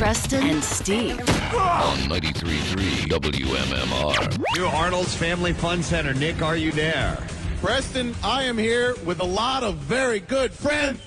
Preston and Steve. On 93.3 WMMR. New Arnold's Family Fun Center. Nick, are you there? Preston, I am here with a lot of very good friends.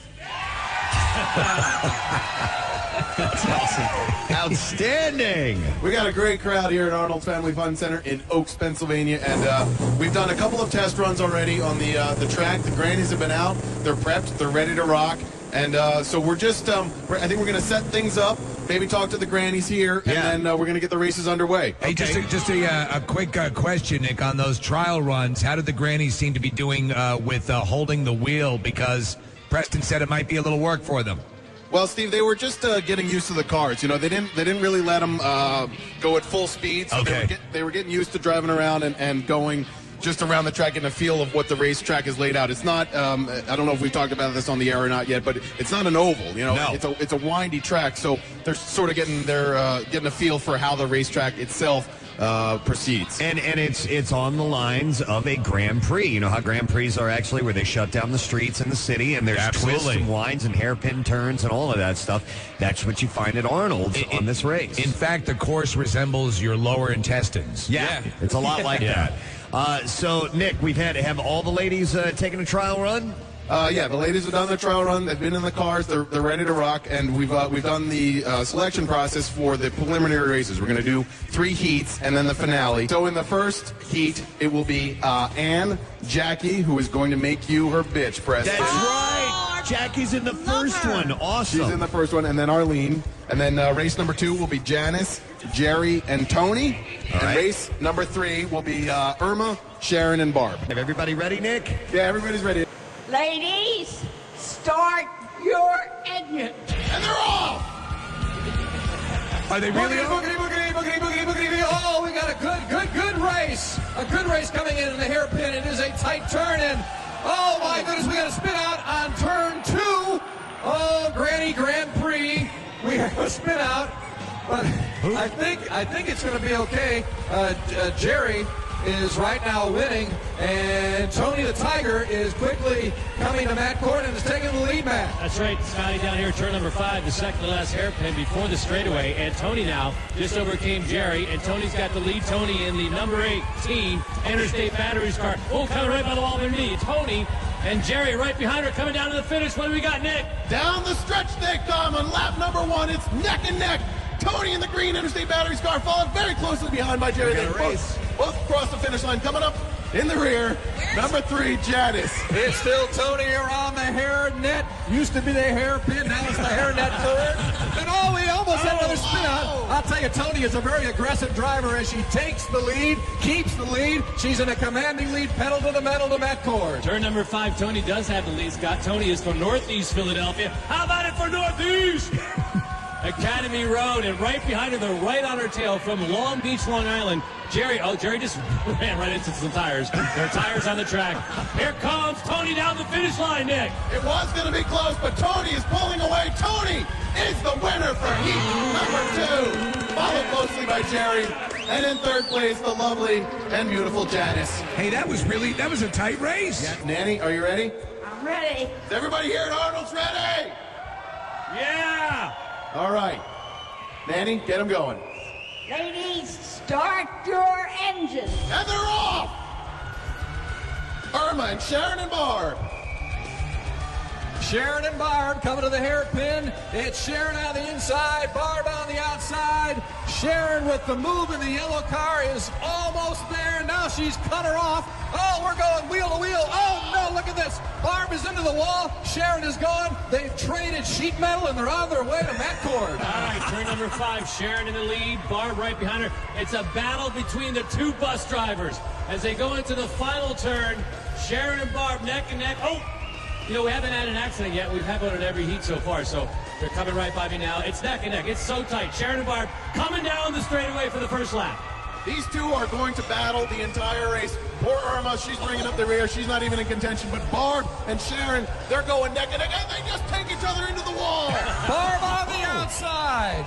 That's awesome. Outstanding. We got a great crowd here at Arnold's Family Fun Center in Oaks, Pennsylvania, and we've done a couple of test runs already on the track. The grannies have been out. They're prepped. They're ready to rock. And so we're just, I think we're going to set things up, maybe talk to the grannies here, and then we're going to get the races underway. Hey, just a quick question, Nick, on those trial runs. How did the grannies seem to be doing with holding the wheel? Because Preston said it might be a little work for them. Well, Steve, they were just getting used to the cars. You know, they didn't really let them go at full speed. So they were getting used to driving around and going just around the track, getting a feel of what the racetrack is laid out. It's not, I don't know if we've talked about this on the air or not yet, but it's not an oval. You know, no. It's a windy track, so they're sort of getting a feel for how the racetrack itself proceeds. And it's on the lines of a Grand Prix. You know how Grand Prix are actually, where they shut down the streets in the city, and there's twists and winds and hairpin turns and all of that stuff. That's what you find at Arnold's on this race. In fact, the course resembles your lower intestines. Yeah. It's a lot like that. So, Nick, we've have all the ladies taken a trial run? The ladies have done their trial run. They've been in the cars. They're ready to rock, and we've done the selection process for the preliminary races. We're going to do 3 heats and then the finale. So in the first heat, it will be Ann Jackie, who is going to make you her bitch, Preston. That's right. Jackie's in the first one. Awesome. She's in the first one, and then Arlene. And then race number 2 will be Janice, Jerry, and Tony. All right. Race number 3 will be Irma, Sharon, and Barb. Have everybody ready, Nick? Yeah, everybody's ready. Ladies, start your engine. And they're off! Are they really Boogity, boogity, boogity, boogity, boogity, boogity. Oh, we got a good race. A good race coming in the hairpin. It is a tight turn, and oh my goodness, we got to spin out on turn 2. Oh, Granny Grand Prix. We have a spin out, but I think it's going to be okay. Jerry is right now winning, and Tony the Tiger is quickly coming to Matt Court and is taking the lead, Matt. That's right, Scotty, down here, turn number 5, the second to last hairpin before the straightaway, and Tony now just overcame Jerry, and Tony's got the lead. Tony in the number 18 Interstate Batteries car. Oh, coming right by the wall underneath. Tony and Jerry right behind her, coming down to the finish. What do we got, Nick? Down the stretch, Nick, Tom, on lap number 1. It's neck and neck. Tony in the green Interstate Batteries car, followed very closely behind by Jerry. They both cross the finish line. Coming up in the rear, number 3, Janice. It's still Tony around the hair net. Used to be the hairpin, now it's the hair net turn. And we almost had another spin out. I'll tell you, Tony is a very aggressive driver as she takes the lead, keeps the lead. She's in a commanding lead, pedal to the metal to Matt Cord. Turn number 5, Tony does have the lead. Scott, Tony is from Northeast Philadelphia. How about it for Northeast? Academy Road, and right behind her, they're right on her tail from Long Beach, Long Island. Jerry just ran right into some tires. There are tires on the track. Here comes Tony down the finish line, Nick. It was going to be close, but Tony is pulling away. Tony is the winner for heat number 2, followed closely by Jerry. And in third place, the lovely and beautiful Janice. Hey, that was a tight race. Yeah, Nanny, are you ready? I'm ready. Is everybody here at Arnold's ready? Yeah! All right. Nanny, get them going. Ladies, start your engine. And they're off! Irma and Sharon and Barb. Sharon and Barb coming to the hairpin. It's Sharon on the inside, Barb on the outside. Sharon with the move in the yellow car is almost there. Now she's cut her off. Oh, we're going wheel to wheel. Oh, no, look at this. Barb is into the wall. Sharon is gone. They've traded sheet metal, and they're on their way to Matt Cord. All right, turn number 5, Sharon in the lead, Barb right behind her. It's a battle between the 2 bus drivers. As they go into the final turn, Sharon and Barb neck and neck. Oh! You know, we haven't had an accident yet. We've had one in every heat so far, so they're coming right by me now. It's neck and neck. It's so tight. Sharon and Barb coming down the straightaway for the first lap. These 2 are going to battle the entire race. Poor Irma, she's bringing up the rear. She's not even in contention. But Barb and Sharon, they're going neck and neck, and they just take each other into the wall. Barb on the outside.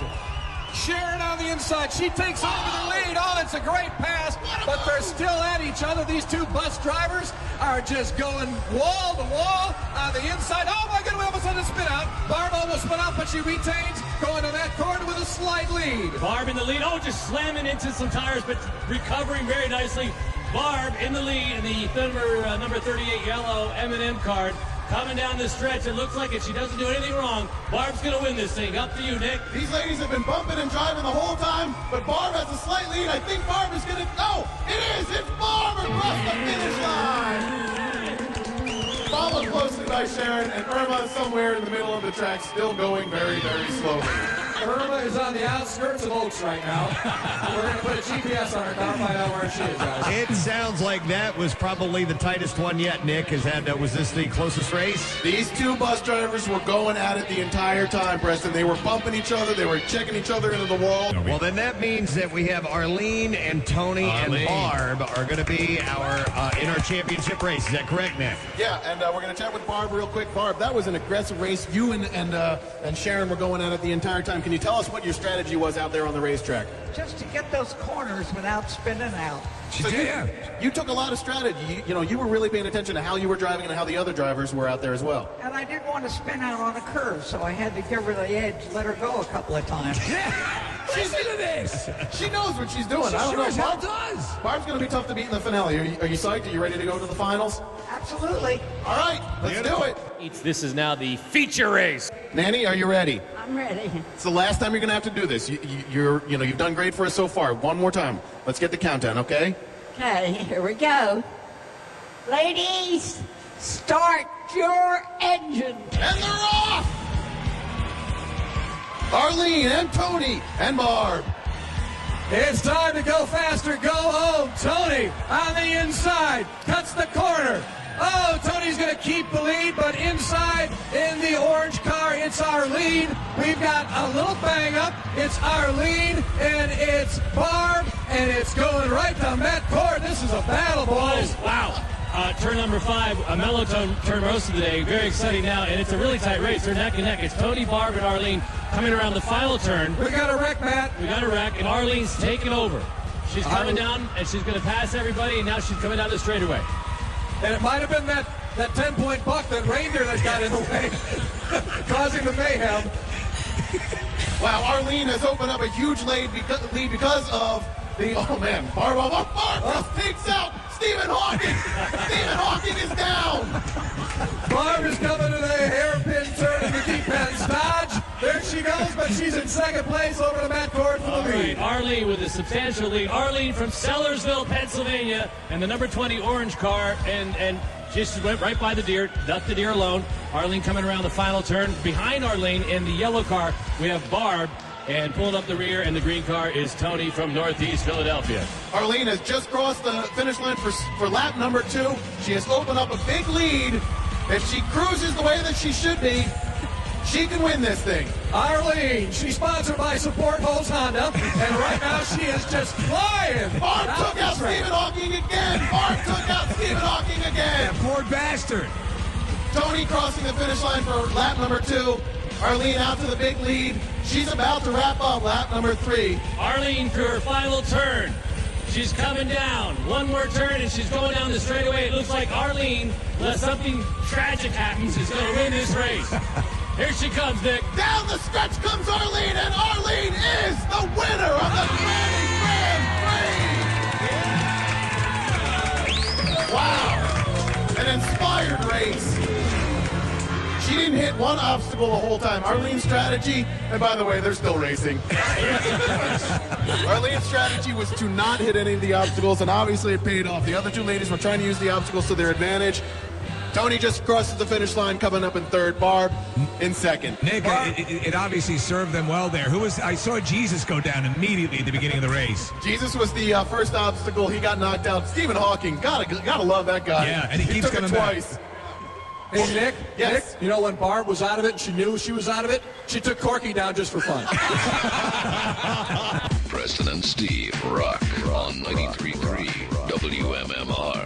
Sharon on the inside. She takes over the lead. Oh, it's a great pass, but they're still at each other. These 2 bus drivers are just going wall to wall on the inside. Oh, my goodness, we almost had a spin out. Barb almost spun out, but she retains, going to that corner with a slight lead. Barb in the lead. Oh, just slamming into some tires, but recovering very nicely. Barb in the lead in the number 38 yellow M&M card. Coming down the stretch, it looks like if she doesn't do anything wrong, Barb's going to win this thing. Up to you, Nick. These ladies have been bumping and driving the whole time, but Barb has a slight lead. I think Barb is going to... No, it is! It's Barb across the finish line! Followed closely by Sharon, and Irma somewhere in the middle of the track, still going very, very slowly. Irma is on the outskirts of Oaks right now. We're going to put a GPS on her car and find out where she is, guys. It sounds like that was probably the tightest one yet, Nick. Was this the closest race? These two bus drivers were going at it the entire time, Preston. They were bumping each other. They were checking each other into the wall. Well, then that means that we have Arlene and Tony and Barb are going to be in our championship race. Is that correct, Nick? Yeah, and we're going to chat with Barb real quick. Barb, that was an aggressive race. You and Sharon were going at it the entire time. Can you tell us what your strategy was out there on the racetrack? Just to get those corners without spinning out. You took a lot of strategy. You were really paying attention to how you were driving and how the other drivers were out there as well. And I didn't want to spin out on a curve, so I had to give her the edge, let her go a couple of times. Listen to this. She knows what she's doing. I don't know. Barb does. Barb's going to be tough to beat in the finale. Are you psyched? Are you ready to go to the finals? Absolutely. All right, let's do it. This is now the feature race. Nanny, are you ready? I'm ready. It's the last time you're going to have to do this. You've done great for us so far. One more time. Let's get the countdown, okay? Okay, here we go. Ladies, start your engine. And they're off! Arlene and Tony and Barb. It's time to go faster, go home. Tony on the inside, cuts the corner. Oh, Tony's going to keep the lead, but inside in the orange car, it's Arlene. We've got a little bang up. It's Arlene, and it's Barb, and it's going right to Matt Cord. This is a battle, boys. Oh, wow. Turn number 5, a mellow turn most of the day. Very exciting now, and it's a really tight race. They're neck and neck. It's Tony, Barb, and Arlene coming around the final turn. We got a wreck, Matt. We got a wreck, and Arlene's taking over. She's coming down, and she's going to pass everybody, and now she's coming down the straightaway. And it might have been that 10-point buck, that reindeer that got in the way, causing the mayhem. Wow, Arlene has opened up a huge lead because of the... Oh, man. Barb just takes out Stephen Hawking. Stephen Hawking is down. Barb is coming to the hairpin turn in the deep end. Dodge. There she goes, but she's in second place over to Matt Cord for the lead. Arlene with a substantial lead. Arlene from Sellersville, Pennsylvania, and the number 20 orange car, and just went right by the deer, left the deer alone. Arlene coming around the final turn. Behind Arlene in the yellow car, we have Barb, and pulling up the rear, and the green car is Tony from Northeast Philadelphia. Arlene has just crossed the finish line for lap number 2. She has opened up a big lead. If she cruises the way that she should be, she can win this thing. Arlene, she's sponsored by Support Holds Honda, and right now she is just flying. Barb took out Stephen Hawking again. Barb took out Stephen Hawking again. Poor bastard. Tony crossing the finish line for lap number 2. Arlene out to the big lead. She's about to wrap up lap number 3. Arlene for her final turn. She's coming down. One more turn, and she's going down the straightaway. It looks like Arlene, unless something tragic happens, is going to win this race. Here she comes, Nick. Down the stretch comes Arlene, and Arlene is the winner of the Granny Grand Prix. Wow. An inspired race. She didn't hit one obstacle the whole time. Arlene's strategy, and by the way, they're still racing. Arlene's strategy was to not hit any of the obstacles, and obviously it paid off. The other two ladies were trying to use the obstacles to their advantage. Tony just crosses the finish line, coming up in third. Barb in second. Nick, it obviously served them well there. I saw Jesus go down immediately at the beginning of the race. Jesus was the first obstacle. He got knocked out. Stephen Hawking, gotta love that guy. Yeah, and he keeps took coming it twice. back. Hey, Nick, Yes. Nick, you know when Barb was out of it and she knew she was out of it? She took Corky down just for fun. Preston and Steve rock on 93.3 WMMR.